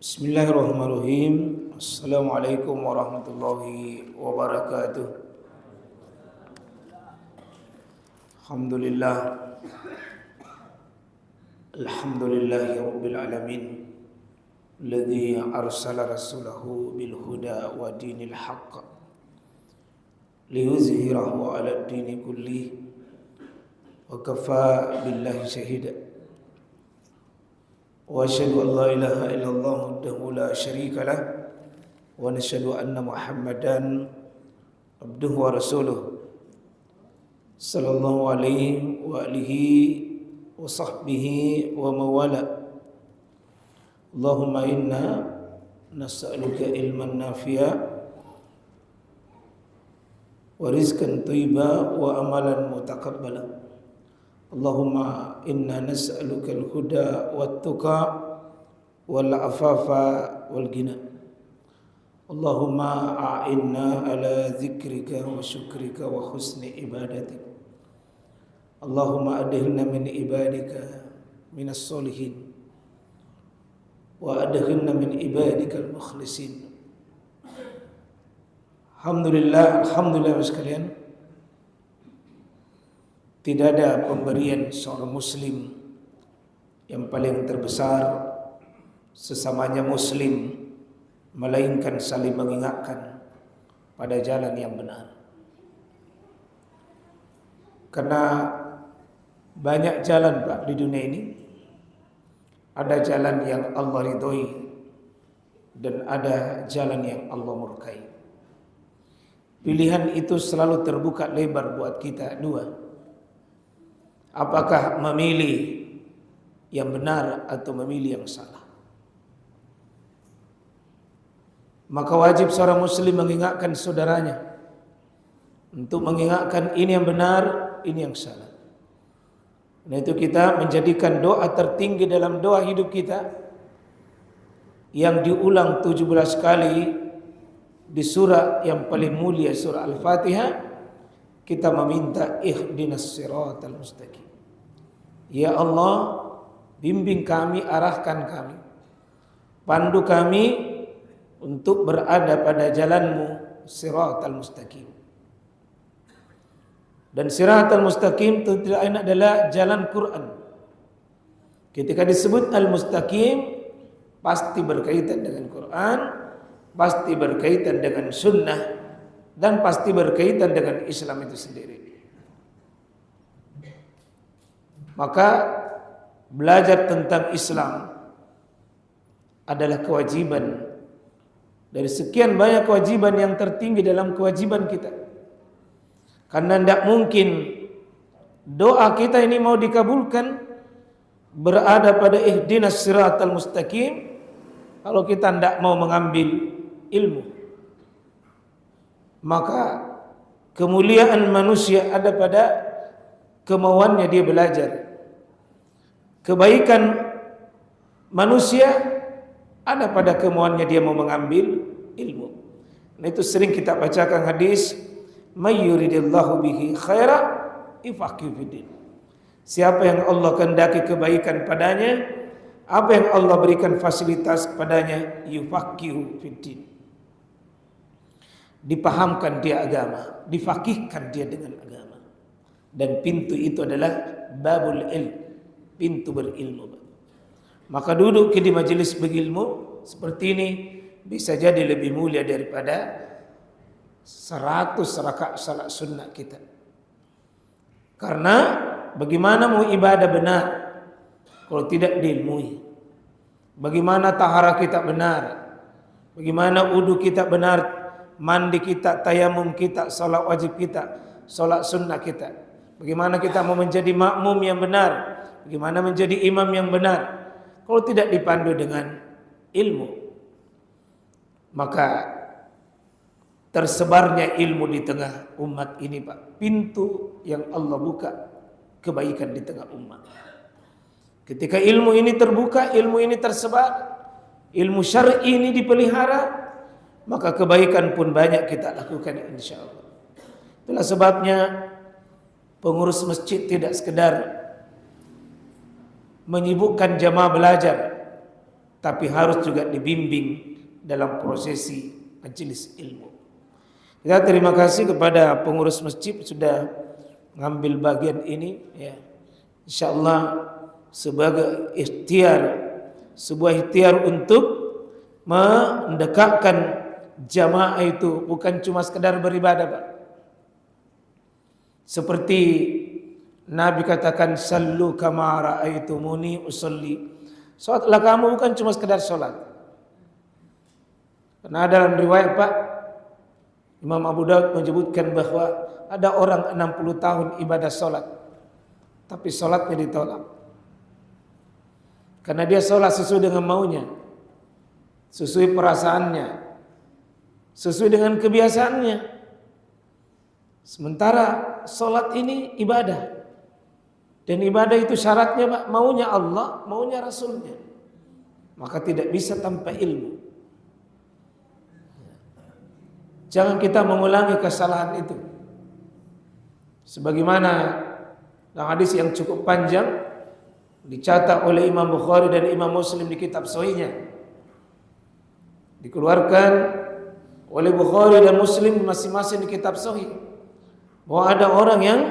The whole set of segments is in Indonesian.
Bismillahirrahmanirrahim. Assalamualaikum warahmatullahi wabarakatuh. Alhamdulillah. Alhamdulillahi rabbil alamin. Alladhi arsala rasulahu bil huda wa dinil haqq liyuzhirahu ala ad-dini kullihi wa kafa billahi shahida. Wa asyhadu an la ilaha illallah wahdahu la syarika lah wa nashhadu anna Muhammadan abduhu wa rasuluh sallallahu alaihi wa alihi wa sahbihi wa mawala. Allahumma inna nas'aluka ilman nafi'a wa rizqan thayyiba wa amalan mutaqabbala. Allahumma inna nas'aluka al-huda wat-tuqa wal-afafa wal-ghina. Allahumma a'inna ala dzikrika wa syukrika wa husni ibadatik. Allahumma adkhilna min ibadika minas solihin wa adkhilna min ibadika al-mukhlisin. Alhamdulillah sekalian. Tidak ada pemberian seorang muslim yang paling terbesar sesamanya muslim melainkan saling mengingatkan pada jalan yang benar. Karena banyak jalan Pak di dunia ini. Ada jalan yang Allah ridhoi dan ada jalan yang Allah murkai. Pilihan itu selalu terbuka lebar buat kita dua. Apakah memilih yang benar atau memilih yang salah? Maka wajib seorang muslim mengingatkan saudaranya untuk mengingatkan ini yang benar, ini yang salah. Nah itu kita menjadikan doa tertinggi dalam doa hidup kita yang diulang 17 kali di surah yang paling mulia, surah Al-Fatihah. Kita meminta ihdinas siratal mustaqim. Ya Allah, bimbing kami, arahkan kami, pandu kami untuk berada pada jalanmu, siratal mustaqim. Dan siratal mustaqim itu tidak lain adalah jalan Quran. Ketika disebut al-mustaqim, pasti berkaitan dengan Quran, pasti berkaitan dengan sunnah, dan pasti berkaitan dengan Islam itu sendiri. Maka belajar tentang Islam adalah kewajiban dari sekian banyak kewajiban yang tertinggi dalam kewajiban kita. Karena tidak mungkin doa kita ini mau dikabulkan berada pada ihdinas siratal mustaqim kalau kita tidak mau mengambil ilmu. Maka kemuliaan manusia ada pada kemauannya dia belajar. Kebaikan manusia ada pada kemauannya dia mau mengambil ilmu. Nah itu sering kita bacakan hadis, may yuridillahu bihi khaira yufaqihu fiddin. Siapa yang Allah kehendaki kebaikan padanya, apa yang Allah berikan fasilitas padanya, yufaqihu fiddin. Dipahamkan dia agama, difakihkan dia dengan agama. Dan pintu itu adalah babul ilm, pintu berilmu. Maka duduk di majelis berilmu seperti ini bisa jadi lebih mulia daripada 100 rakaat salat sunnah kita. Karena bagaimana mau ibadah benar kalau tidak diilmui? Bagaimana tahara kita benar? Bagaimana wudu kita benar? Mandi kita, tayamum kita, salat wajib kita, salat sunnah kita. Bagaimana kita mau menjadi makmum yang benar? Bagaimana menjadi imam yang benar? Kalau tidak dipandu dengan ilmu, maka tersebarnya ilmu di tengah umat ini Pak, pintu yang Allah buka kebaikan di tengah umat. Ketika ilmu ini terbuka, ilmu ini tersebar, ilmu syar'i ini dipelihara, maka kebaikan pun banyak kita lakukan insyaallah. Itulah sebabnya pengurus masjid tidak sekedar menyibukkan jamaah belajar, tapi harus juga dibimbing dalam prosesi majelis ilmu. Kita terima kasih kepada pengurus masjid sudah mengambil bagian ini ya. Insyaallah sebagai sebuah ikhtiar untuk mendekatkan jamaah itu bukan cuma sekedar beribadah, Pak. Seperti Nabi katakan sallu kama ra'aitumuni usolli. Salatlah kamu bukan cuma sekedar salat. Karena dalam riwayat Pak Imam Abu Daud menyebutkan bahwa ada orang 60 tahun ibadah salat, tapi salatnya ditolak. Karena dia salat sesuai dengan maunya, sesuai perasaannya, sesuai dengan kebiasaannya. Sementara salat ini ibadah. Dan ibadah itu syaratnya Pak, maunya Allah, maunya Rasulnya. Maka tidak bisa tanpa ilmu. Jangan kita mengulangi kesalahan itu. Sebagaimana dalam hadis yang cukup panjang dicatat oleh Imam Bukhari dan Imam Muslim di kitab Sahihnya. Dikeluarkan oleh Bukhari dan Muslim masing-masing di kitab Sahih bahwa ada orang yang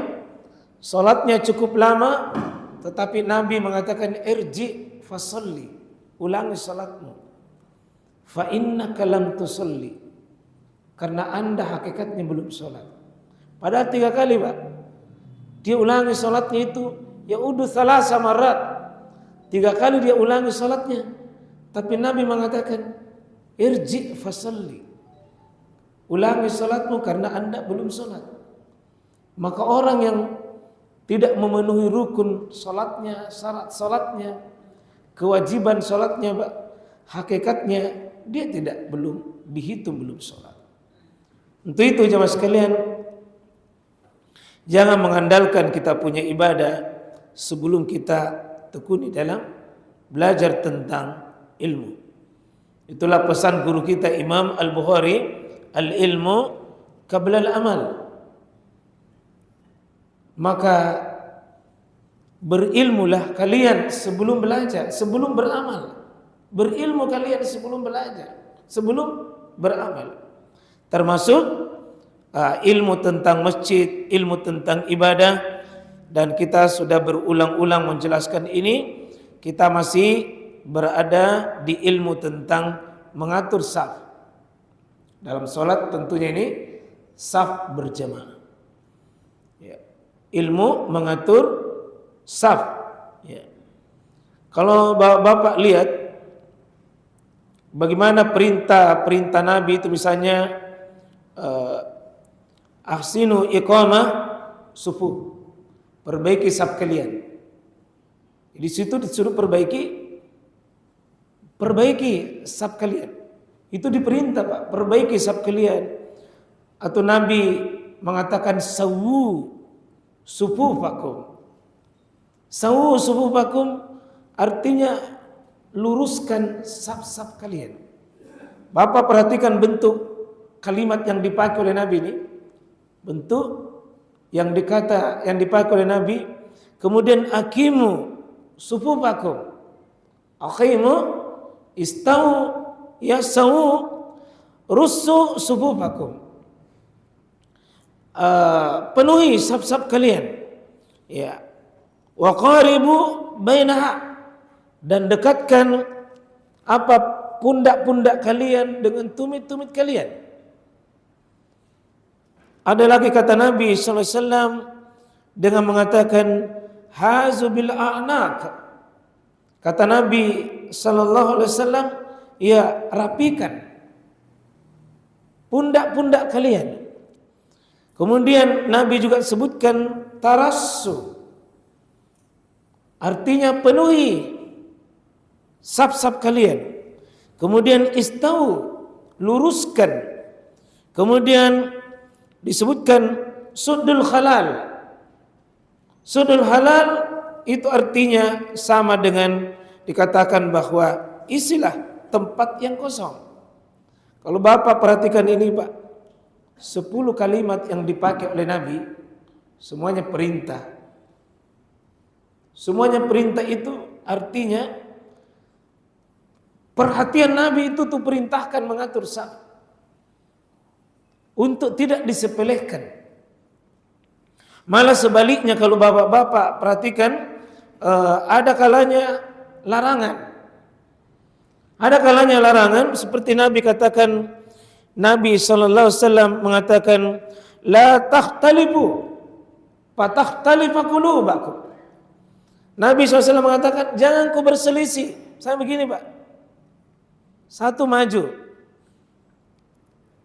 salatnya cukup lama, tetapi Nabi mengatakan irji fasalli, ulangi salatmu. Fa innaka lam tusalli, karena Anda hakikatnya belum salat. Padahal 3 kali, Pak. Dia ulangi salatnya itu, ya udu thalatha marat. 3 kali dia ulangi salatnya. Tapi Nabi mengatakan irji fasalli, ulangi salatmu karena Anda belum salat. Maka orang yang tidak memenuhi rukun salatnya, syarat salatnya, kewajiban salatnya, Pak, hakikatnya dia belum dihitung belum salat. Untuk itu jemaah sekalian, jangan mengandalkan kita punya ibadah sebelum kita tekuni dalam belajar tentang ilmu. Itulah pesan guru kita Imam Al-Bukhari, al-ilmu qabla al-amal. Maka berilmulah kalian sebelum belajar, sebelum beramal. Berilmu kalian sebelum belajar, sebelum beramal. Termasuk ilmu tentang masjid, ilmu tentang ibadah. Dan kita sudah berulang-ulang menjelaskan ini. Kita masih berada di ilmu tentang mengatur saf. Dalam sholat tentunya ini saf berjamaah. Ilmu mengatur saf. Ya. Kalau bapak lihat bagaimana perintah Nabi itu, misalnya ahsinu iqamah sufuh, perbaiki saf kalian. Di situ disuruh perbaiki saf kalian. Itu diperintah, Pak, perbaiki saf kalian. Atau Nabi mengatakan sawu sufufakum. Sawu sufufakum artinya luruskan saf-saf kalian. Bapak perhatikan bentuk kalimat yang dipakai oleh Nabi ini. Bentuk yang dipakai oleh Nabi. Kemudian akimu sufufakum. Akimu istau yasawu rusu sufufakum. Penuhi saf-saf kalian, ya. Wa qaribu bainaha, dan dekatkan apa pundak-pundak kalian dengan tumit-tumit kalian. Ada lagi kata Nabi sallallahu alaihi wasallam dengan mengatakan hazu bil a'naq. Kata Nabi sallallahu alaihi wasallam, ya, rapikan pundak-pundak kalian. Kemudian Nabi juga sebutkan tarassu, artinya penuhi saf-saf kalian. Kemudian istau, luruskan. Kemudian disebutkan suddul halal. Suddul halal itu artinya sama dengan dikatakan bahwa isilah tempat yang kosong. Kalau Bapak perhatikan ini, Pak, 10 kalimat yang dipakai oleh Nabi semuanya perintah. Semuanya perintah itu artinya Perhatian Nabi itu tuh perintahkan mengatur saf untuk tidak disepelekan. Malah sebaliknya kalau bapak-bapak perhatikan, ada kalanya larangan. Ada kalanya larangan seperti Nabi katakan, Nabi SAW mengatakan, la takhtalifu fatakhtalifa qulubakum. Nabi SAW mengatakan, jangan ku berselisih. Saya begini Pak, satu maju,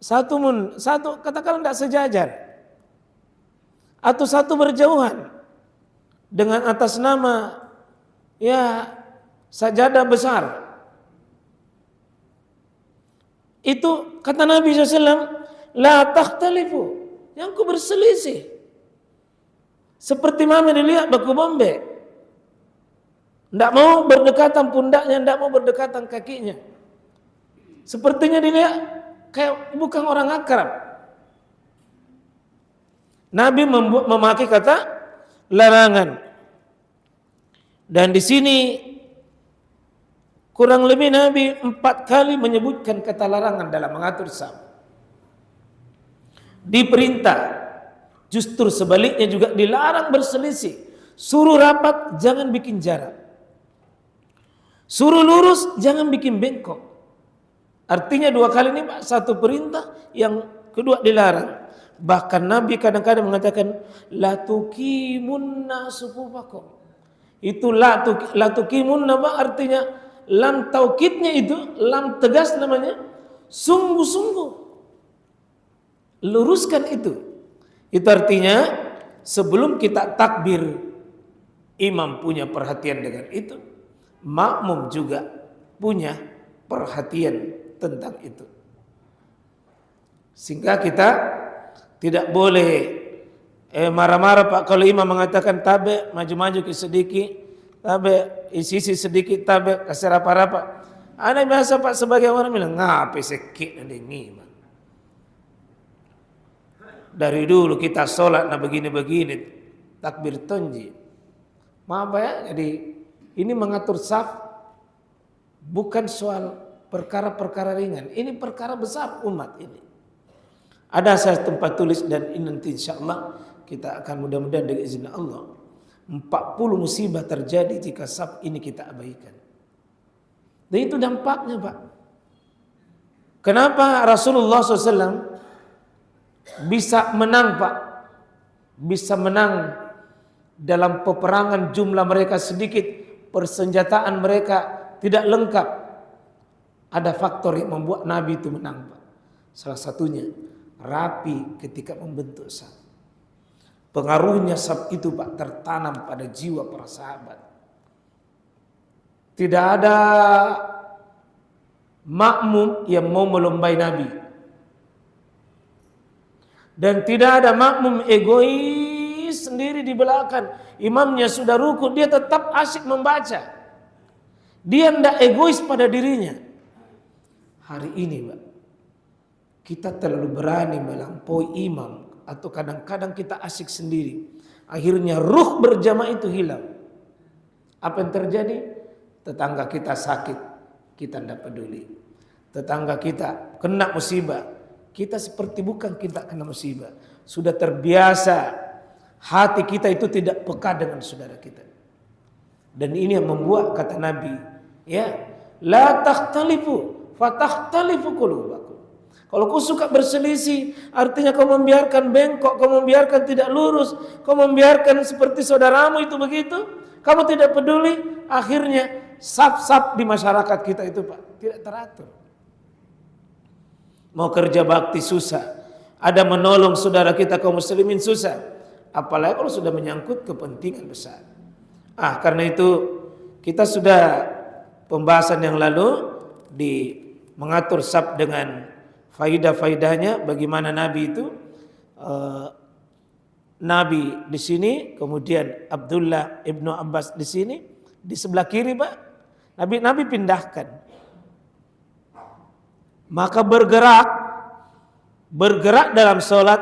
satu katakan tidak sejajar, atau satu berjauhan dengan atas nama ya sajadah besar. Itu kata Nabi SAW, la takhtalifu, yang ku berselisih. Seperti mama dilihat baku bombe, tidak mau berdekatan pundaknya, tidak mau berdekatan kakinya. Sepertinya dilihat kayak bukan orang akrab. Nabi memakai kata larangan. Dan di sini kurang lebih Nabi 4 kali menyebutkan kata larangan dalam mengatur saf. Diperintah, justru sebaliknya juga dilarang berselisih. Suruh rapat, jangan bikin jarak. Suruh lurus, jangan bikin bengkok. Artinya 2 kali ini Pak, satu perintah, yang kedua dilarang. Bahkan Nabi kadang-kadang mengatakan, la tuqimunna sufufakum. Itu la tuqimunna Pak, artinya lam taukidnya itu, lam tegas namanya, sungguh-sungguh luruskan itu. Itu artinya sebelum kita takbir, imam punya perhatian dengan itu, makmum juga punya perhatian tentang itu. Sehingga kita tidak boleh marah-marah Pak kalau imam mengatakan tabe, maju-maju ke sedikit, tabe, sisi sedikit, tabe, kasih rapa-rapa. Ada biasa Pak sebagai orang bilang, ngapain sekit nanti ngimam. Dari dulu kita sholat nah begini-begini, takbir tonji. Maaf ya, jadi ini mengatur saf bukan soal perkara-perkara ringan. Ini perkara besar umat ini. Ada saya tempat tulis dan ini nanti insya Allah kita akan mudah-mudahan dengan izin Allah 40 musibah terjadi jika saf ini kita abaikan. Dan itu dampaknya Pak. Kenapa Rasulullah SAW bisa menang Pak? Bisa menang dalam peperangan jumlah mereka sedikit, persenjataan mereka tidak lengkap. Ada faktor yang membuat Nabi itu menang Pak. Salah satunya rapi ketika membentuk saf. Pengaruhnya saf itu Pak tertanam pada jiwa para sahabat. Tidak ada makmum yang mau melombai Nabi. Dan tidak ada makmum egois sendiri di belakang. Imamnya sudah ruku, dia tetap asyik membaca. Dia tidak egois pada dirinya. Hari ini Pak, kita terlalu berani melampaui imam. Atau kadang-kadang kita asyik sendiri. Akhirnya ruh berjamaah itu hilang. Apa yang terjadi? Tetangga kita sakit, kita tidak peduli. Tetangga kita kena musibah, kita seperti bukan kita kena musibah. Sudah terbiasa, hati kita itu tidak peka dengan saudara kita. Dan ini yang membuat kata Nabi, ya, la takhtalifu fatakhtalifu qulubakum. Kalau kau suka berselisih, artinya kau membiarkan bengkok, kau membiarkan tidak lurus, kau membiarkan seperti saudaramu itu begitu, kamu tidak peduli, akhirnya saf-saf di masyarakat kita itu Pak tidak teratur. Mau kerja bakti susah, ada menolong saudara kita kaum muslimin susah, apalagi kalau sudah menyangkut kepentingan besar. Karena itu kita sudah pembahasan yang lalu di mengatur saf dengan faidah-faidahnya, bagaimana Nabi itu Nabi di sini, kemudian Abdullah ibnu Abbas di sini, di sebelah kiri Pak, Nabi pindahkan. Maka bergerak dalam solat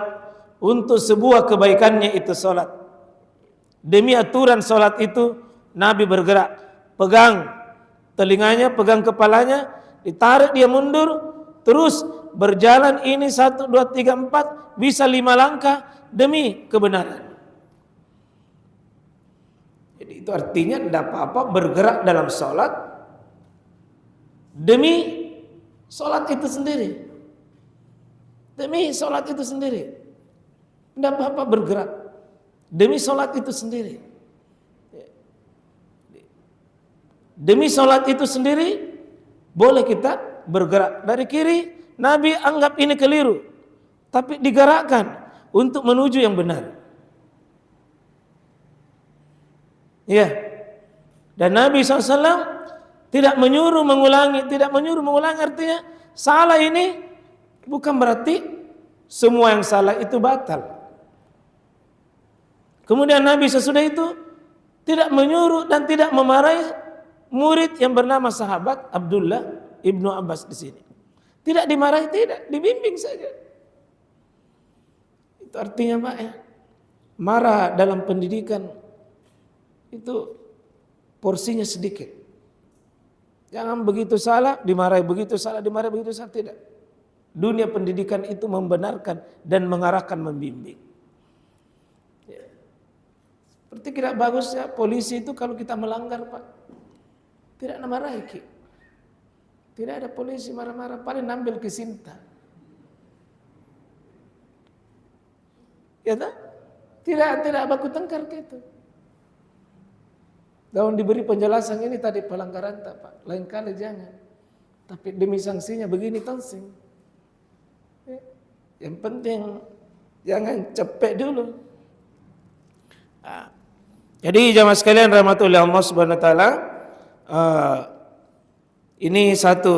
untuk sebuah kebaikannya itu solat. Demi aturan solat itu Nabi bergerak, pegang telinganya, pegang kepalanya, ditarik dia mundur, terus berjalan ini 1, 2, 3, 4, bisa 5 langkah demi kebenaran. Jadi itu artinya tidak apa-apa bergerak dalam sholat demi sholat itu sendiri. Demi sholat itu sendiri. Tidak apa-apa bergerak demi sholat itu sendiri. Demi sholat itu sendiri boleh kita bergerak. Dari kiri Nabi anggap ini keliru, tapi digerakkan untuk menuju yang benar. Ya. Dan Nabi SAW tidak menyuruh mengulangi. Tidak menyuruh mengulangi artinya salah ini bukan berarti semua yang salah itu batal. Kemudian Nabi sesudah itu tidak menyuruh dan tidak memarahi murid yang bernama sahabat Abdullah ibnu Abbas di sini. Tidak dimarahi, tidak, dibimbing saja. Itu artinya Pak ya, marah dalam pendidikan itu porsinya sedikit. Jangan begitu salah dimarahi, begitu salah dimarahi, begitu salah tidak. Dunia pendidikan itu membenarkan dan mengarahkan, membimbing. Ya. Seperti tidak bagusnya polisi itu kalau kita melanggar Pak, tidak marahi Ki. Tidak ada polisi marah-marah, paling ambil ke Sinta. Ya tak? Tidak baku tengkar gitu. Daun diberi penjelasan ini tadi pelanggaran tak Pak, lain kali jangan. Tapi demi sanksinya begini tonsing. Yang penting jangan cepet dulu. Nah, jadi jamaah sekalian rahmatullahi Allah Subhanahu wa taala, ini satu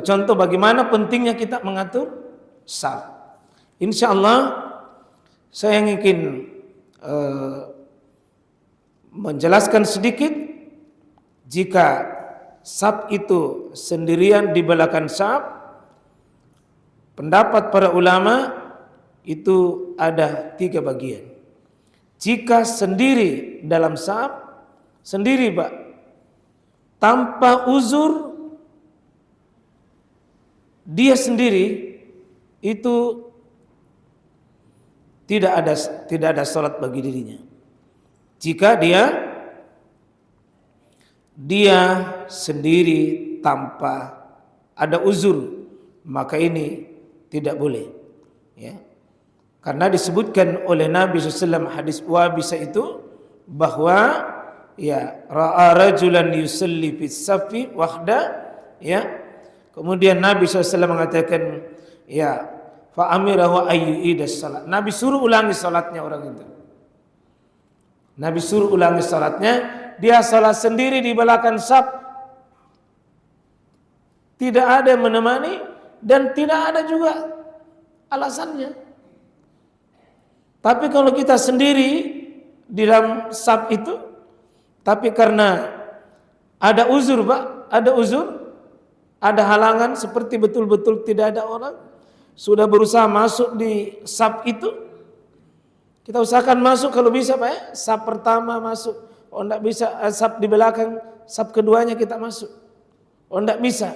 contoh bagaimana pentingnya kita mengatur shaf. Insyaallah saya ingin menjelaskan sedikit jika shaf itu sendirian di belakang shaf. Pendapat para ulama itu ada 3 bagian. Jika sendiri dalam shaf, sendiri Pak, tanpa uzur, dia sendiri itu tidak ada salat bagi dirinya. Jika dia sendiri tanpa ada uzur, maka ini tidak boleh, ya. Karena disebutkan oleh Nabi SAW hadis Wabisa itu bahwa ya ra'a rajulan yusalli fis safi wahda, ya. Kemudian Nabi SAW mengatakan ya fa amirahu ayyuidas salat. Nabi suruh ulangi salatnya orang itu. Nabi suruh ulangi salatnya, dia salat sendiri di belakang saf. Tidak ada yang menemani dan tidak ada juga alasannya. Tapi kalau kita sendiri di dalam saf itu, tapi karena ada uzur Pak, ada uzur, ada halangan seperti betul-betul tidak ada orang, sudah berusaha masuk di saf itu, kita usahakan masuk kalau bisa Pak ya, saf pertama masuk, oh enggak bisa saf di belakang, saf keduanya kita masuk, oh enggak bisa.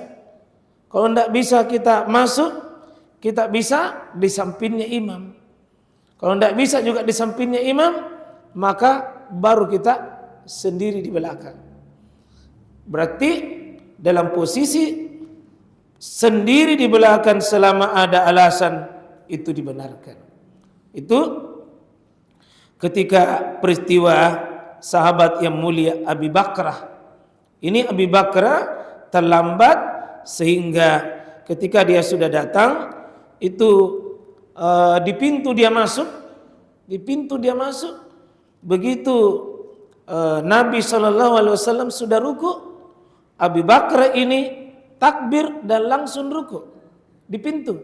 Kalau enggak bisa kita masuk, kita bisa di sampingnya imam. Kalau enggak bisa juga di sampingnya imam, maka baru kita sendiri di belakang. Berarti dalam posisi sendiri di belakang selama ada alasan itu dibenarkan. Itu ketika peristiwa sahabat yang mulia Abi Bakrah. Ini Abi Bakrah terlambat sehingga ketika dia sudah datang itu di pintu dia masuk, begitu Nabi SAW sudah ruku, Abi Bakrah ini takbir dan langsung ruku di pintu.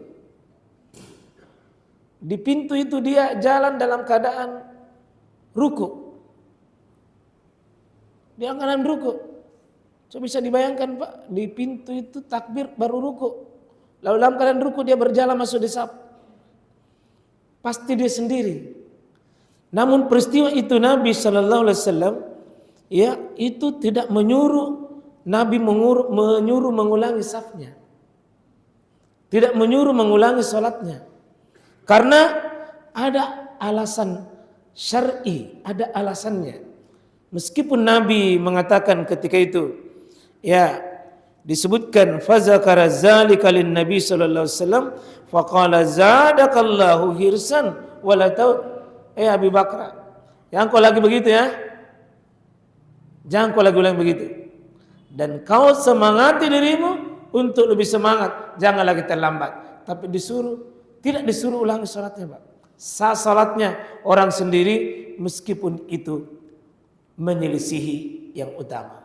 Di pintu itu dia jalan dalam keadaan ruku. Dia anggaran ruku. So bisa dibayangkan Pak, di pintu itu takbir baru ruku. Lalu dalam keadaan ruku dia berjalan masuk di saf. Pasti dia sendiri. Namun peristiwa itu Nabi SAW ya itu tidak menyuruh Nabi menyuruh mengulangi safnya, tidak menyuruh mengulangi sholatnya, karena ada alasan syar'i, ada alasannya. Meskipun Nabi mengatakan ketika itu, ya disebutkan fazakara zalika lin Nabi sallallahu alaihi wasallam faqala zadakallahu hirsan wala taut. Abu Bakar, jangan kau lagi begitu ya, jangan kau lagi ulang begitu, dan kau semangati dirimu untuk lebih semangat, jangan lagi terlambat. Tapi tidak disuruh ulangi salatnya, Pak. Sah salatnya orang sendiri meskipun itu menyelisihi yang utama.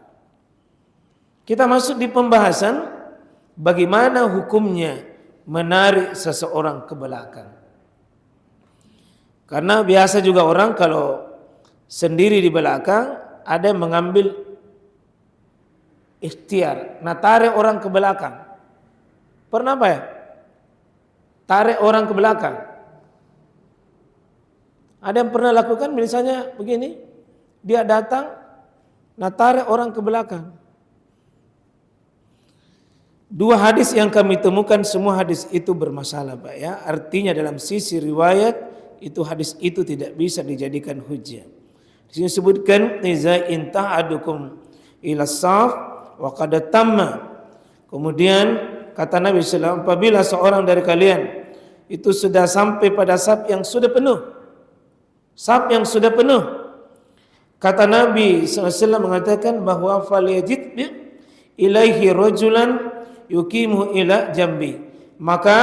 Kita masuk di pembahasan bagaimana hukumnya menarik seseorang ke belakang. Karena biasa juga orang kalau sendiri di belakang ada yang mengambil ikhtiar, nah tarik orang ke belakang. Pernah apa ya? Tarik orang ke belakang. Ada yang pernah lakukan misalnya begini, dia datang, nah tarik orang ke belakang. Dua hadis yang kami temukan, semua hadis itu bermasalah, Pak ya. Artinya dalam sisi riwayat itu hadis itu tidak bisa dijadikan hujjah. Di sini disebutkan iza inta'adukum ila saf wa qad tamma. Kemudian kata Nabi sallallahu alaihi wasallam, apabila seorang dari kalian itu sudah sampai pada saf yang sudah penuh, saf yang sudah penuh, kata Nabi SAW mengatakan bahwa falyajid ilaihi rajulan yukimu ila jambi, maka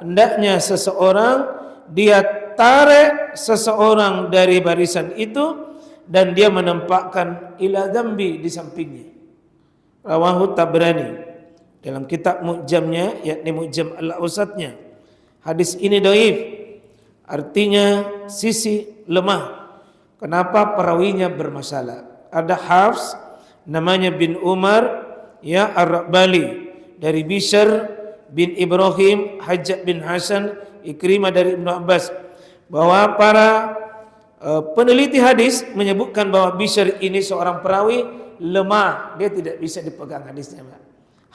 hendaknya seseorang dia tarik seseorang dari barisan itu dan dia menempatkan ila jambi di sampingnya. Rawahu Tabrani dalam kitab Mu'jamnya, yakni Mu'jam al-Awsatnya. Hadis ini dhaif, artinya sisi lemah. Kenapa? Perawinya bermasalah. Ada Hafs namanya bin Umar ya Ar-Rabali, dari Bishr bin Ibrahim, Hajjaj bin Hasan, Ikrimah dari Ibnu Abbas, bahwa para peneliti hadis menyebutkan bahwa Bishr ini seorang perawi lemah, dia tidak bisa dipegang hadisnya.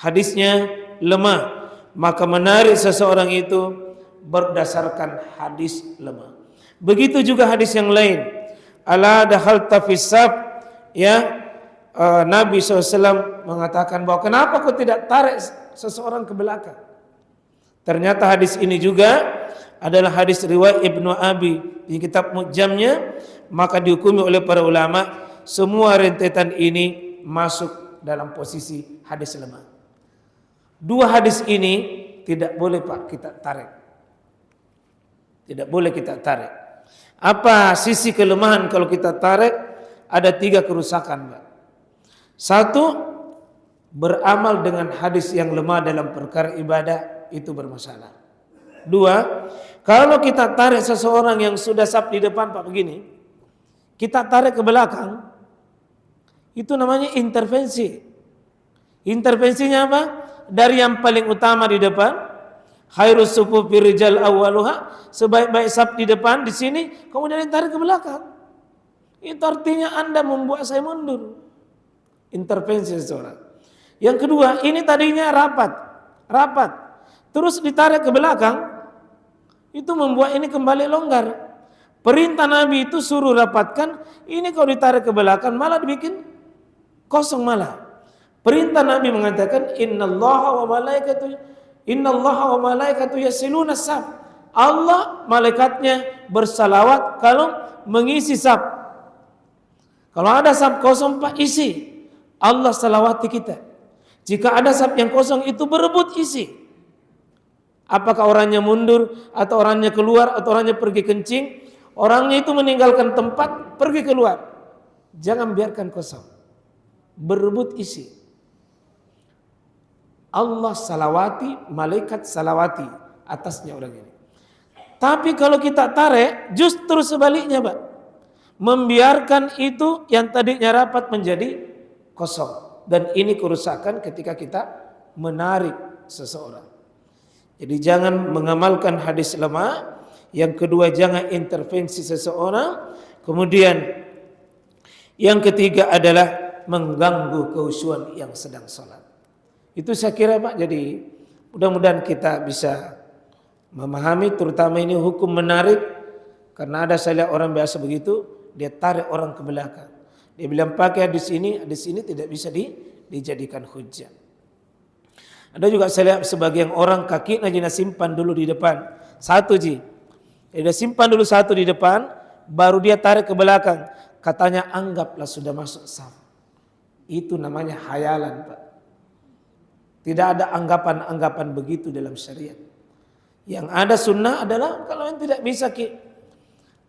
Hadisnya lemah, maka menarik seseorang itu berdasarkan hadis lemah. Begitu juga hadis yang lain. Ala dakhalta fis-saf, ya Nabi SAW mengatakan bahwa kenapa kau tidak tarik seseorang ke belakang. Ternyata hadis ini juga adalah hadis riwayat Ibnu Abi di kitab Mu'jamnya, maka dihukumi oleh para ulama semua rentetan ini masuk dalam posisi hadis lemah. Dua hadis ini tidak boleh Pak kita tarik. Tidak boleh kita tarik. Apa sisi kelemahan kalau kita tarik? Ada 3 kerusakan, Pak. 1, beramal dengan hadis yang lemah dalam perkara ibadah itu bermasalah. 2, kalau kita tarik seseorang yang sudah saf di depan, Pak, begini, kita tarik ke belakang, itu namanya intervensi. Intervensinya apa? Dari yang paling utama di depan, khairus sufufi rijal awwaluha, sebaik-baik saf di depan di sini, kemudian ditarik ke belakang. Itu artinya Anda membuat saya mundur. Intervensi seseorang. Yang kedua, ini tadinya rapat, terus ditarik ke belakang, itu membuat ini kembali longgar. Perintah Nabi itu suruh rapatkan, ini kalau ditarik ke belakang malah dibikin kosong malah. Perintah Nabi mengatakan innallaha wa malaikatu yasiluna saf. Allah malaikatnya bersalawat kalau mengisi saf. Kalau ada saf kosong, Pak, isi. Allah salawati kita. Jika ada saf yang kosong itu berebut isi. Apakah orangnya mundur atau orangnya keluar atau orangnya pergi kencing, orangnya itu meninggalkan tempat pergi keluar. Jangan biarkan kosong. Berebut isi. Allah salawati, malaikat salawati atasnya orang ini. Tapi kalau kita tarik justru sebaliknya, Pak. Membiarkan itu yang tadinya rapat menjadi kosong. Dan ini kerusakan ketika kita menarik seseorang. Jadi jangan mengamalkan hadis lemah. Yang kedua, jangan intervensi seseorang. Kemudian Yang ketiga adalah mengganggu kekhusyuan yang sedang sholat. Itu saya kira Pak, jadi mudah-mudahan kita bisa memahami, terutama ini hukum menarik, karena ada saya lihat orang biasa begitu, dia tarik orang ke belakang. Dia bilang pakai hadis ini tidak bisa dijadikan hujjah. Ada juga saya lihat sebagian orang kaki najina simpan dulu di depan. Satu ji. Dia simpan dulu satu di depan, baru dia tarik ke belakang. Katanya anggaplah sudah masuk saf. Itu namanya hayalan Pak. Tidak ada anggapan-anggapan begitu dalam syariat. Yang ada sunnah adalah kalau yang tidak bisa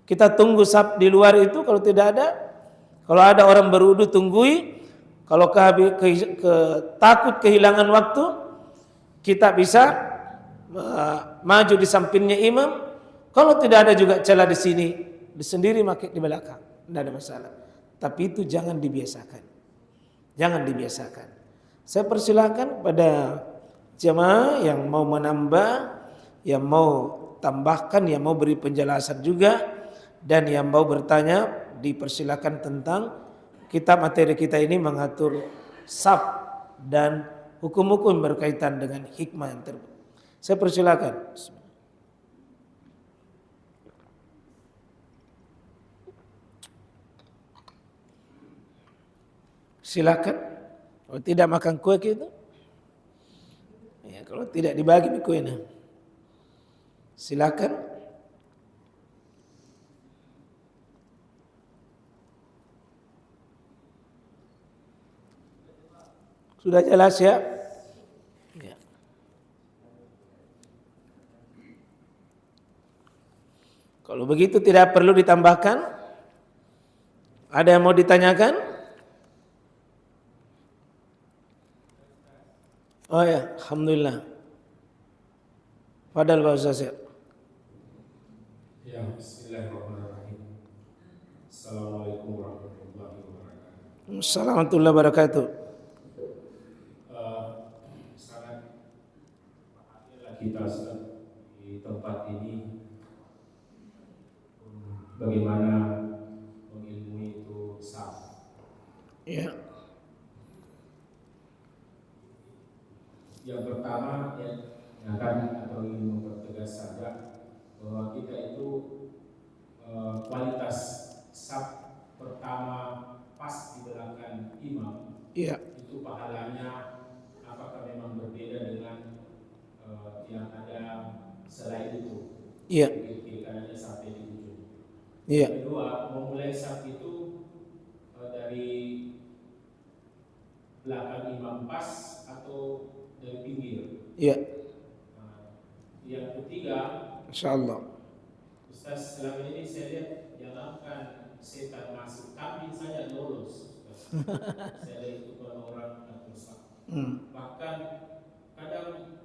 kita tunggu saf di luar itu, kalau tidak ada, kalau ada orang berwudu tunggui, kalau takut kehilangan waktu, kita bisa maju di sampingnya imam. Kalau tidak ada juga celah di sini, sendiri makin di belakang, tidak ada masalah. Tapi itu jangan dibiasakan. Jangan dibiasakan. Saya persilakan pada jemaah yang mau menambah, yang mau tambahkan, yang mau beri penjelasan juga, dan yang mau bertanya dipersilakan tentang kitab materi kita ini mengatur saf dan hukum-hukum berkaitan dengan hikmah yang terbaik. Saya persilakan. Silakan. Kalau tidak makan kue gitu, ya, kalau tidak dibagi kuenya, silakan. Sudah jelas ya? Ya. Kalau begitu tidak perlu ditambahkan. Ada yang mau ditanyakan? Oh ya, alhamdulillah. Padahal Pak Ustaz ya. Ya, bismillahirrahmanirrahim. Assalamualaikum warahmatullahi wabarakatuh. Assalamualaikum warahmatullahi wabarakatuh. Sangat bahagia kita di tempat ini, bagaimana mengilmui itu saf. Ya. Yang pertama yang akan atau ingin mempertegas saja bahwa kita itu kualitas saf pertama pas di belakang imam, Iya. itu pahalanya apakah memang berbeda dengan yang ada selain itu? Iya. Kiri-kirikannya sampai di ujung. Iya. Kedua, memulai saf itu dari belakang imam pas atau dari pinggir? Iya. Yang ketiga, Insyaallah. Ustaz, selama ini saya lihat jangankan setan masuk, kambing saja lolos. Saya lihat itu orang atur saf. Bahkan kadang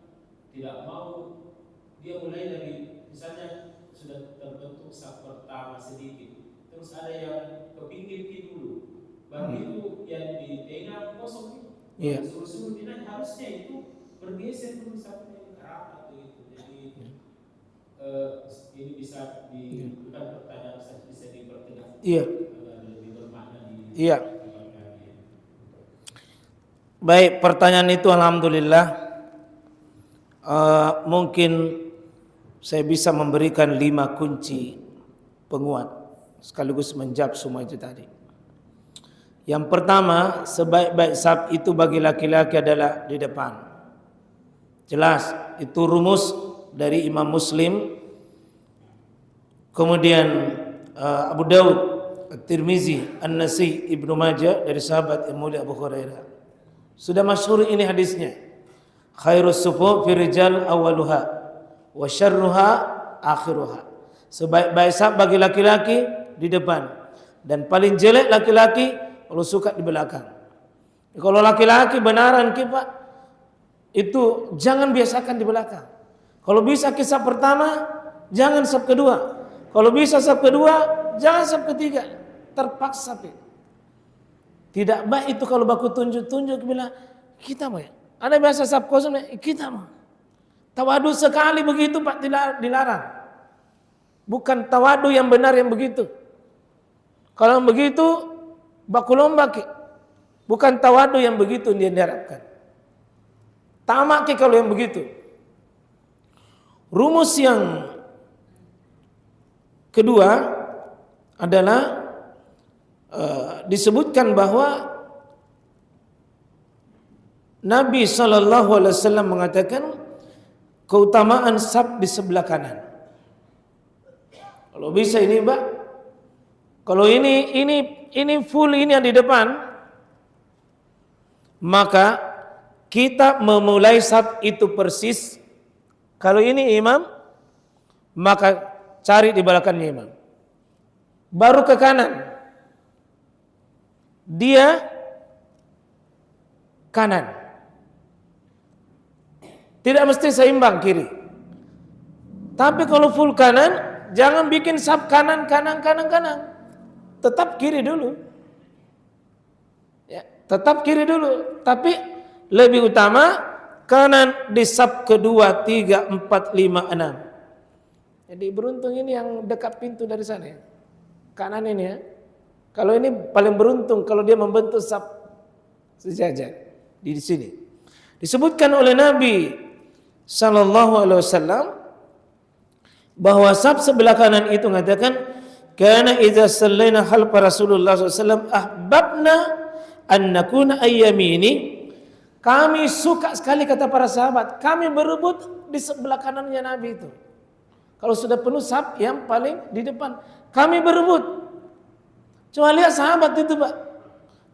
tidak mau, dia mulai dari misalnya sudah terbentuk saf pertama sedikit, terus ada yang ke pinggir dulu, baru itu yang di tengah kosong. Iya. Suruh-suruh binatang harusnya itu bergeser dulu sampai rapat begitu. Jadi ini bisa bukan pertanyaan, bisa dipertegas. Iya. Agar lebih bermakna di Iya. Baik, pertanyaan itu alhamdulillah mungkin saya bisa memberikan 5 kunci penguat sekaligus menjawab semua itu tadi. Yang pertama, sebaik-baik saf itu bagi laki-laki adalah di depan. Jelas, itu rumus dari Imam Muslim. Kemudian Abu Daud, At-Tirmizi, An-Nasai, Ibnu Majah dari sahabat yang mulia Abu Hurairah. Sudah masyhur ini hadisnya. Khairus sufuf fi rijal awwaluha wa syarruha akhiruha. Sebaik-baik saf bagi laki-laki di depan dan paling jelek laki-laki kalau suka di belakang. Kalau laki-laki benaran Pak, itu jangan biasakan di belakang. Kalau bisa saf pertama, jangan saf kedua. Kalau bisa saf kedua, jangan saf ketiga. Terpaksa tidak baik itu kalau baku tunjuk-tunjuk bilang kita mau. Ada biasa saf kosong kita mau. Tawadu sekali begitu Pak, dilarang. Bukan tawadu yang benar yang begitu. Kalau begitu baku lomba ke. Bukan tawadu yang begitu yang diharapkan. Tamak ke kalau yang begitu. Rumus yang kedua adalah disebutkan bahwa Nabi SAW mengatakan keutamaan saf di sebelah kanan. Kalau bisa ini, Mbak. Kalau ini full ini yang di depan, maka kita memulai saf itu persis. Kalau ini imam, maka cari di belakangnya imam. Baru ke kanan. Dia kanan. Tidak mesti seimbang kiri. Tapi kalau full kanan, jangan bikin saf kanan. Tetap kiri dulu. Ya, tetap kiri dulu. Tapi lebih utama kanan di saf kedua, 3, 4, 5, 6. Jadi beruntung ini yang dekat pintu dari sana ya. Kanan ini ya. Kalau ini paling beruntung kalau dia membentuk saf sejajar di sini. Disebutkan oleh Nabi sallallahu alaihi wasallam bahwa saf sebelah kanan itu mengatakan kana idza sallaina khalfa Rasulullah sallallahu alaihi wasallam ahbabna an nakuna ayyamini. Kami suka sekali, kata para sahabat, kami berebut di sebelah kanannya Nabi itu. Kalau sudah penuh saf yang paling di depan, kami berebut. Coba lihat sahabat itu, Pak.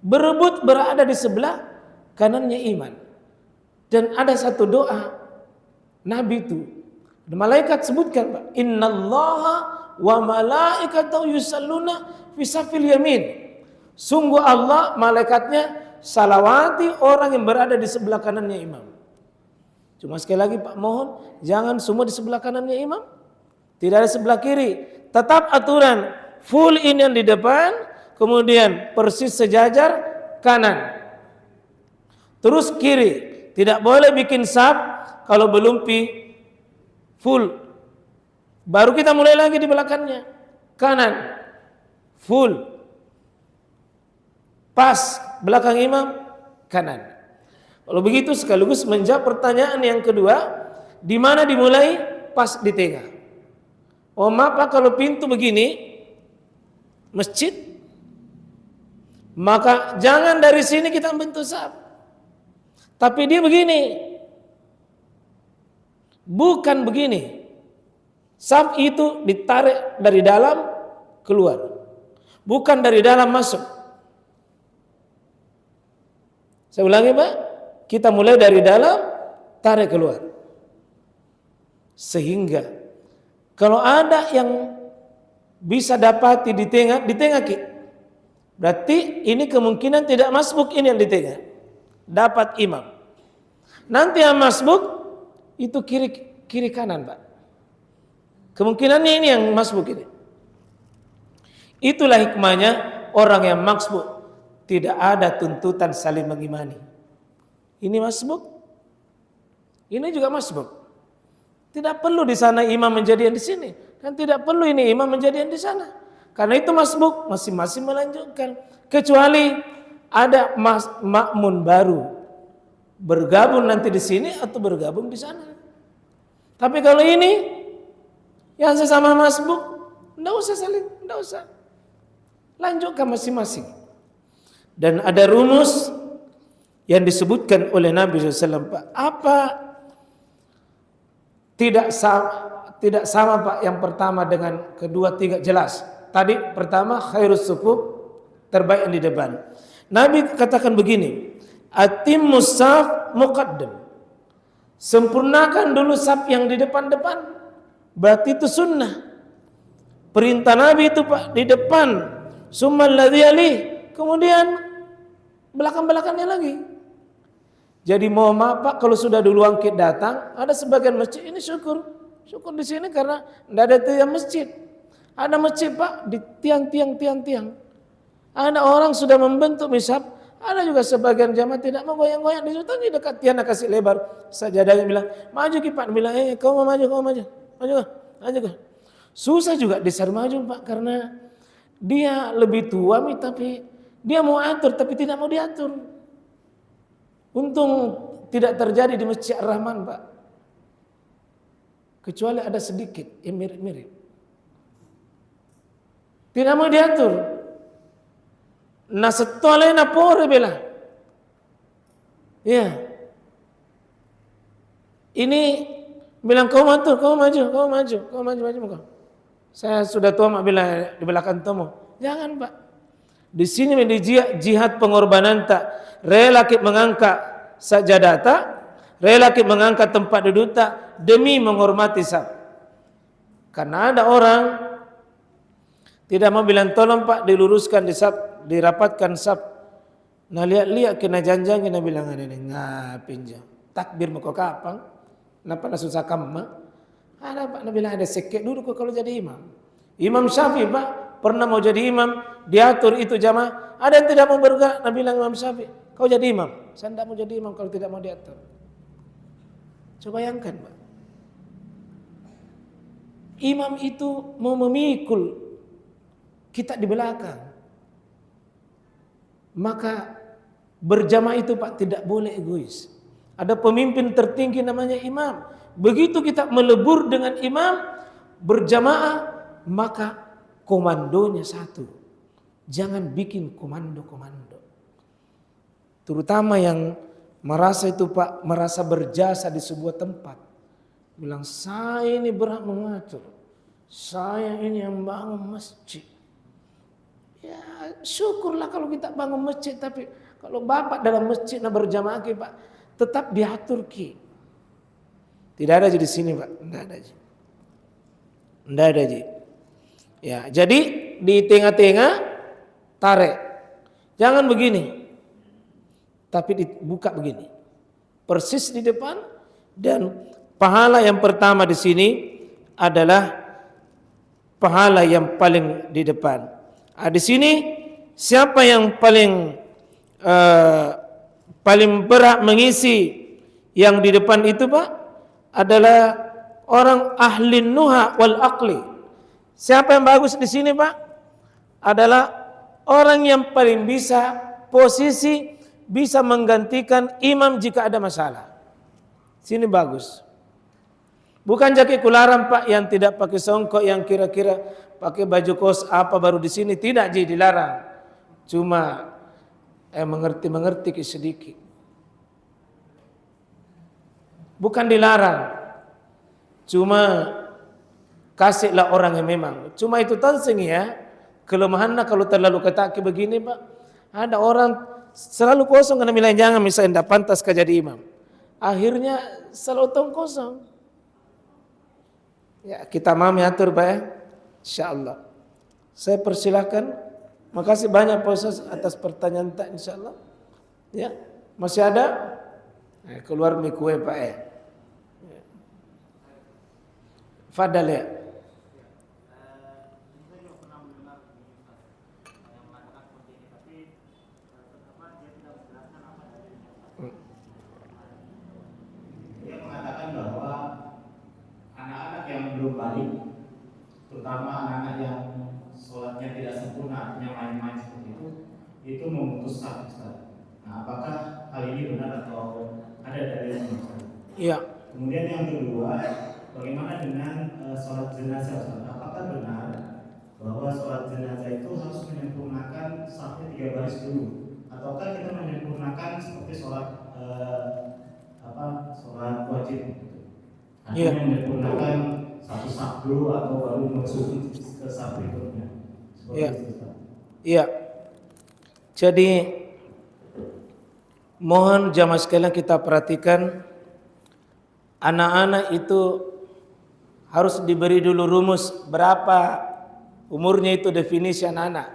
Berebut berada di sebelah kanannya iman. Dan ada satu doa Nabi itu, malaikat sebutkan, Pak, innallaha wa malaikatahu yusalluna fi safil yamin. Sungguh Allah, malaikatnya salawati orang yang berada di sebelah kanannya imam. Cuma sekali lagi Pak, mohon jangan semua di sebelah kanannya imam. Tidak ada sebelah kiri. Tetap aturan full ini yang di depan, kemudian persis sejajar kanan. Terus kiri. Tidak boleh bikin saf kalau belum full. Baru kita mulai lagi di belakangnya. Kanan. Full. Pas belakang imam kanan. Kalau begitu sekaligus menjawab pertanyaan yang kedua, di mana dimulai? Pas di tengah. Oh maaf Pak, kalau pintu begini masjid, maka jangan dari sini kita membentuk saf. Tapi dia begini. Bukan begini. Saf itu ditarik dari dalam keluar. Bukan dari dalam masuk. Saya ulangi Pak. Kita mulai dari dalam, tarik keluar. Sehingga kalau ada yang bisa dapati di tengah berarti ini kemungkinan tidak masbuk, ini yang di tengah. Dapat imam. Nanti yang masbuk itu kiri kanan, Pak. Kemungkinannya ini yang masbuk ini. Itulah hikmahnya orang yang masbuk. Tidak ada tuntutan saling mengimani. Ini masbuk, ini juga masbuk. Tidak perlu di sana imam menjadi yang di sini, dan tidak perlu ini imam menjadi yang di sana. Karena itu masbuk, masing-masing melanjutkan. Kecuali ada makmun baru bergabung nanti di sini atau bergabung di sana. Tapi kalau ini yang sesama masbuk, tidak usah saling, tidak usah. Lanjutkan masing-masing. Dan ada rumus yang disebutkan oleh Nabi SAW, Pak. Apa tidak sama Pak yang pertama dengan kedua, tiga, jelas. Tadi pertama khairus sufuf, terbaik yang di depan. Nabi katakan begini, atimmus saf muqaddam. Sempurnakan dulu saf yang di depan-depan. Berarti itu sunnah. Perintah Nabi itu Pak di depan. Summal ladzi yalih. Kemudian belakang-belakangnya lagi. Jadi mohon maaf Pak, kalau sudah duluan kita datang, ada sebagian masjid ini syukur di sini karena tidak ada tiang masjid. Ada masjid Pak di tiang. Ada orang sudah membentuk mishab, ada juga sebagian jamaah tidak mau goyang-goyang di situ, di dekat tiang kasih lebar. Sajadahnya bilang, maju Pak, bilang, kau mau maju ke. Susah juga disuruh maju Pak karena dia lebih tua tapi Dia mau atur tapi tidak mau diatur. Untung tidak terjadi di Masjid Ar-Rahman, Pak. Kecuali ada sedikit yang mirip-mirip. Tidak mau diatur. Nah setelah pore bela. Ya. Ini bilang kau maju. Saya sudah tua mak bilang di belakang tomo. Jangan, Pak. Di sini di jihad pengorbanan tak rela kita mengangkat sajadata, rela kita mengangkat tempat duduk tak demi menghormati sab. Karena ada orang tidak mau bilang tolong Pak diluruskan di sab, dirapatkan sab. Nah lihat kena janjang kena bilang ada ni ngapin je. Takbir muka kapang. Napa nak susah kamu? Ada Pak nak bilang ada sekek duduk kalau jadi imam. Imam Syafi'i Pak pernah mau jadi imam, diatur itu jamaah. Ada yang tidak mau bergerak, nak bilang Imam Syafi'i, kau jadi imam. Saya tidak mau jadi imam kalau tidak mau diatur. Coba bayangkan Pak. Imam itu mau memikul kita di belakang. Maka berjamaah itu Pak tidak boleh egois. Ada pemimpin tertinggi namanya imam. Begitu kita melebur dengan imam berjamaah, maka komandonya satu. Jangan bikin komando-komando. Terutama yang merasa itu Pak, merasa berjasa di sebuah tempat. Bilang saya ini berhak mengatur. Saya ini yang bangun masjid. Ya syukurlah kalau kita bangun masjid. Tapi kalau bapak dalam masjid nak berjamaah Pak, tetap diatur ki. Tidak ada di sini Pak, tidak ada. Ya, jadi di tengah-tengah tarik. Jangan begini. Tapi dibuka begini. Persis di depan dan pahala yang pertama di sini adalah pahala yang paling di depan. Di sini siapa yang paling berhak mengisi yang di depan itu Pak adalah orang ahli nuha wal aqli. Siapa yang bagus di sini Pak? Adalah orang yang paling bisa posisi bisa menggantikan imam jika ada masalah. Sini bagus. Bukan jaki kularan Pak yang tidak pakai songkok, yang kira-kira pakai baju kos apa baru di sini, tidak jadi dilarang. Cuma mengerti sedikit. Bukan dilarang. Cuma kasihlah orang yang memang. Cuma itu tansing ya. Kelemahannya kalau terlalu ketaki begini Pak. Ada orang selalu kosong karena bilang jangan misalnya tidak pantas ke jadi imam. Akhirnya selalu tong kosong. Ya kita mau atur Pak ya. InsyaAllah. Saya persilakan. Makasih banyak Pak Ustaz atas pertanyaan tak insyaAllah. Ya. Masih ada? Keluar mie kue Pak ya. Fadal ya. Dia mengatakan bahwa anak-anak yang belum balik, terutama anak-anak yang sholatnya tidak sempurna, artinya main-main seperti itu memutus saf. Nah, apakah hal ini benar atau ada dalilnya? Iya. Kemudian yang kedua, bagaimana dengan sholat jenazah? Apakah benar bahwa sholat jenazah itu harus menyempurnakan safnya 3 baris dulu, ataukah kita menyempurnakan seperti sholat sholat wajib? Artinya menyempurnakan satu saf dulu atau baru masuk ke saf berikutnya. Iya. Jadi mohon jamaah sekalian kita perhatikan, anak-anak itu harus diberi dulu rumus berapa umurnya itu definisi anak-anak.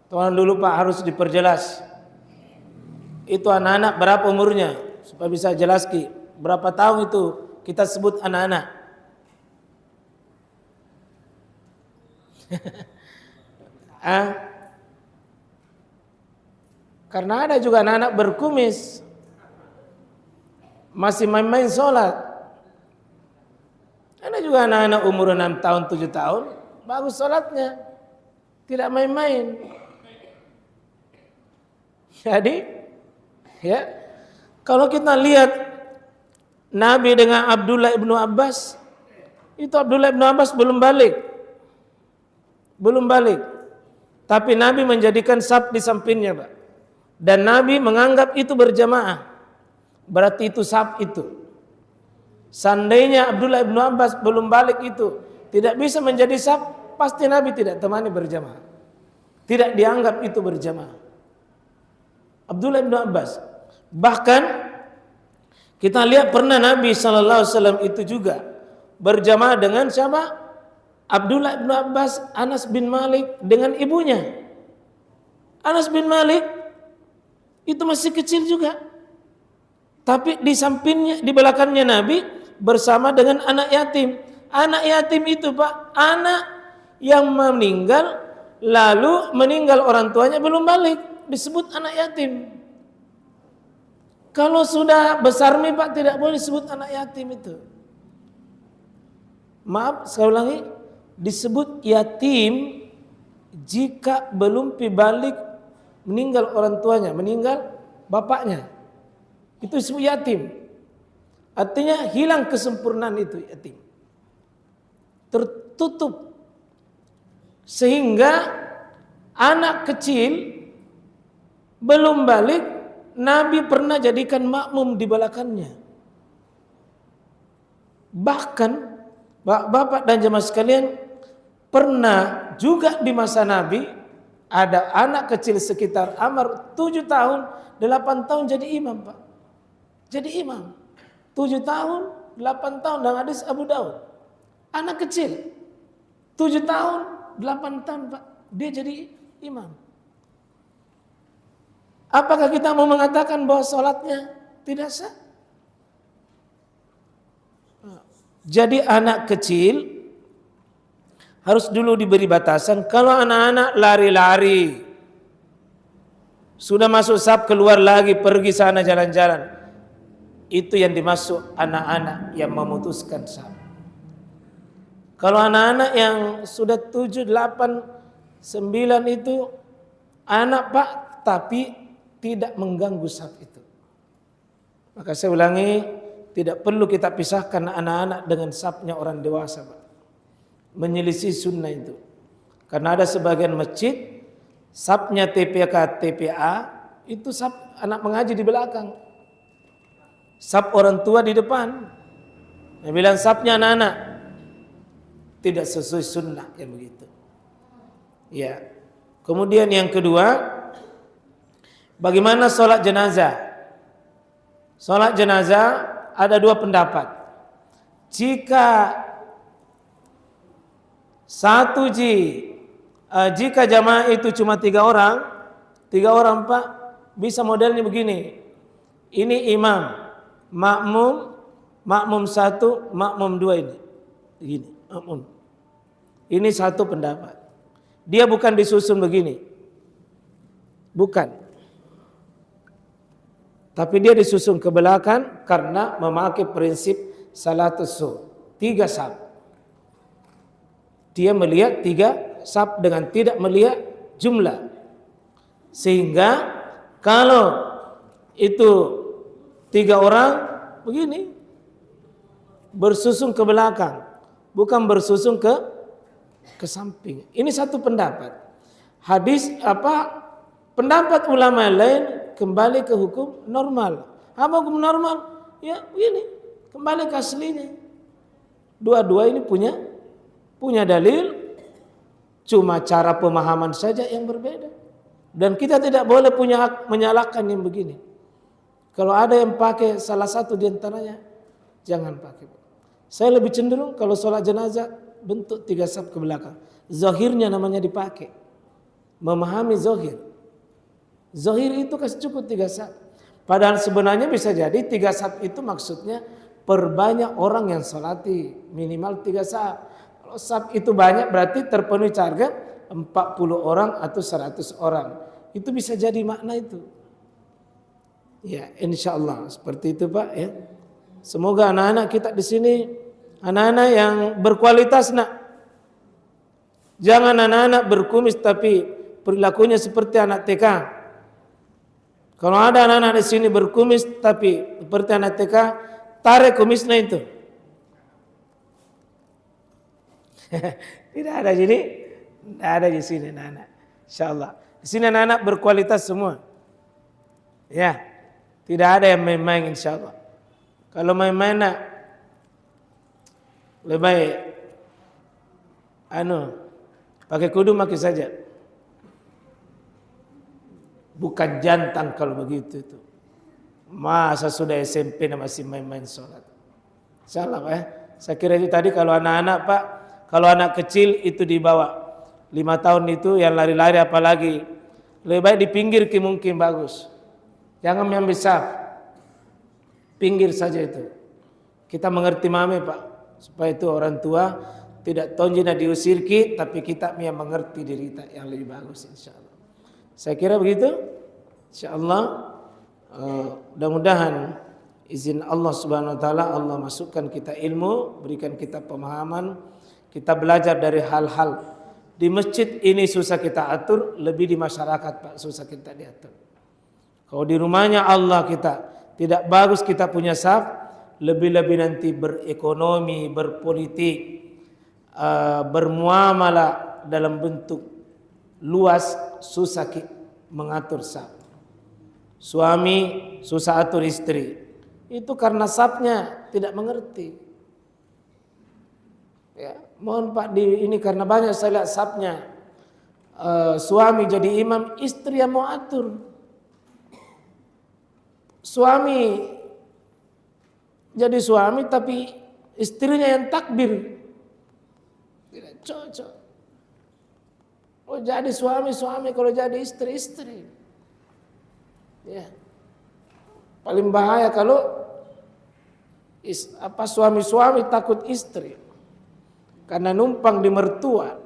Tuan dulu Pak harus diperjelas. Itu anak-anak berapa umurnya supaya bisa jelaski berapa tahun itu kita sebut anak-anak. Karena ada juga anak-anak berkumis masih main-main sholat. Ada juga anak-anak umur 6 tahun, 7 tahun bagus sholatnya, tidak main-main. Jadi, ya, kalau kita lihat Nabi dengan Abdullah ibnu Abbas, itu Abdullah ibnu Abbas belum balik. Tapi Nabi menjadikan saf di sampingnya, Pak. Dan Nabi menganggap itu berjamaah. Berarti itu saf itu. Seandainya Abdullah ibnu Abbas belum balik itu tidak bisa menjadi saf, pasti Nabi tidak temani berjamaah. Tidak dianggap itu berjamaah. Abdullah ibnu Abbas. Bahkan kita lihat pernah Nabi SAW itu juga berjamaah dengan siapa? Abdullah ibnu Abbas, Anas bin Malik dengan ibunya. Anas bin Malik itu masih kecil juga. Tapi di sampingnya, di belakangnya Nabi bersama dengan anak yatim. Anak yatim itu, Pak, anak yang meninggal lalu meninggal orang tuanya belum balik, disebut anak yatim. Kalau sudah besar nih, Pak, tidak boleh disebut anak yatim itu. Maaf, saya ulangi, disebut yatim jika belum balik, meninggal orang tuanya, meninggal bapaknya. Itu disebut yatim. Artinya hilang kesempurnaan itu yatim. Tertutup. Sehingga anak kecil belum balik, Nabi pernah jadikan makmum di belakangnya. Bahkan Bapak dan jemaah sekalian, pernah juga di masa Nabi ada anak kecil sekitar Amr 7 tahun, 8 tahun jadi imam, Pak. Jadi imam. 7 tahun, 8 tahun dalam hadis Abu Daud. Anak kecil 7 tahun, 8 tahun, Pak. Dia jadi imam. Apakah kita mau mengatakan bahwa sholatnya tidak sah? Jadi anak kecil harus dulu diberi batasan. Kalau anak-anak lari-lari, sudah masuk saf, keluar lagi, pergi sana jalan-jalan, itu yang dimaksud anak-anak yang memutuskan saf. Kalau anak-anak yang sudah 7, 8, 9 itu anak, Pak, tapi tidak mengganggu saf itu. Maka saya ulangi, tidak perlu kita pisahkan anak-anak dengan safnya orang dewasa, Pak. Menyelisih sunnah itu. Karena ada sebagian masjid safnya TPK, TPA itu saf anak mengaji di belakang, saf orang tua di depan. Yang bilang safnya anak-anak, tidak sesuai sunnah yang begitu. Ya. Kemudian yang kedua, bagaimana sholat jenazah? Sholat jenazah ada 2 pendapat. Jika jamaah itu cuma 3 orang, Pak, bisa modelnya begini. Ini imam, makmum 1, makmum 2 ini. Begini, makmum. Ini satu pendapat. Dia bukan disusun begini. Bukan. Tapi dia disusun ke belakang karena memakai prinsip salatus su, 3 saf. Dia melihat 3 saf dengan tidak melihat jumlah. Sehingga kalau itu 3 orang begini, bersusun ke belakang, bukan bersusun ke samping. Ini satu pendapat. Pendapat ulama lain kembali ke hukum normal. Apa hukum normal? Ya begini, kembali ke aslinya. Dua-dua ini punya dalil, cuma cara pemahaman saja yang berbeda. Dan kita tidak boleh punya hak menyalahkan yang begini. Kalau ada yang pakai salah satu di antaranya, jangan pakai. Saya lebih cenderung kalau sholat jenazah bentuk 3 saf ke belakang. Zahirnya namanya dipakai. Memahami zahir. Zahir itu kasih cukup 3 saf. Padahal sebenarnya bisa jadi 3 saf itu maksudnya perbanyak orang yang sholati. Minimal 3 saf. Kalau saf itu banyak berarti terpenuhi target 40 orang atau 100 orang. Itu bisa jadi makna itu. Ya, insya Allah seperti itu, Pak. Ya. Semoga anak-anak kita di sini anak-anak yang berkualitas, nak. Jangan anak-anak berkumis tapi perilakunya seperti anak TK. Kalau ada anak-anak di sini berkumis tapi seperti anak TK, tarik kumisnya itu. Tidak ada jadi, tidak ada di sini anak-anak. Insyaallah. Di sini anak-anak berkualitas semua. Ya, tidak ada yang main-main insyaallah. Kalau main-main nak, lebih baik pakai kudu pakai saja. Bukan jantan kalau begitu itu. Masa sudah SMP masih main-main sholat. Salah Pak ya. Saya kira itu tadi kalau anak-anak Pak, kalau anak kecil itu dibawa 5 tahun itu yang lari-lari apalagi. Lebih baik di pinggir mungkin bagus. Jangan yang besar. Pinggir saja itu. Kita mengerti mame Pak. Supaya itu orang tua tidak tonjina diusir tapi kita yang mengerti diri kita yang lebih bagus insyaallah. Saya kira begitu. Insyaallah mudah-mudahan izin Allah Subhanahu wa taala Allah masukkan kita ilmu, berikan kita pemahaman, kita belajar dari hal-hal di masjid ini susah kita atur, lebih di masyarakat Pak susah kita diatur. Kalau di rumahnya Allah kita tidak bagus kita punya saf, lebih-lebih nanti berekonomi, berpolitik, bermuamalah dalam bentuk luas susah mengatur saf. Suami susah atur istri. Itu karena safnya tidak mengerti. Ya, mohon Pak ini karena banyak saya lihat safnya. Suami jadi imam, istri yang mau atur. Suami jadi suami tapi istrinya yang takbir. Tidak cocok. Oh jadi suami, kalau jadi istri. Ya. Paling bahaya kalau suami takut istri. Karena numpang di mertua.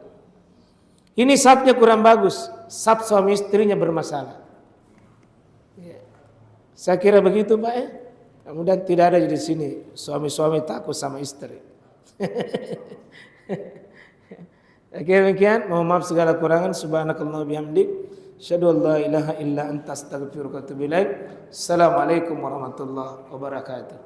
Ini safnya kurang bagus. Saf suami istrinya bermasalah. Ya. Saya kira begitu Pak ya. Kemudian tidak ada di sini suami-suami takut sama istri. Oke demikian. Mohon maaf segala kurangan. Subhanakallah bihamdik. Asyhadu an la ilaha illa anta astaghfiruka wa atubu ilaik. Assalamualaikum warahmatullahi wabarakatuh.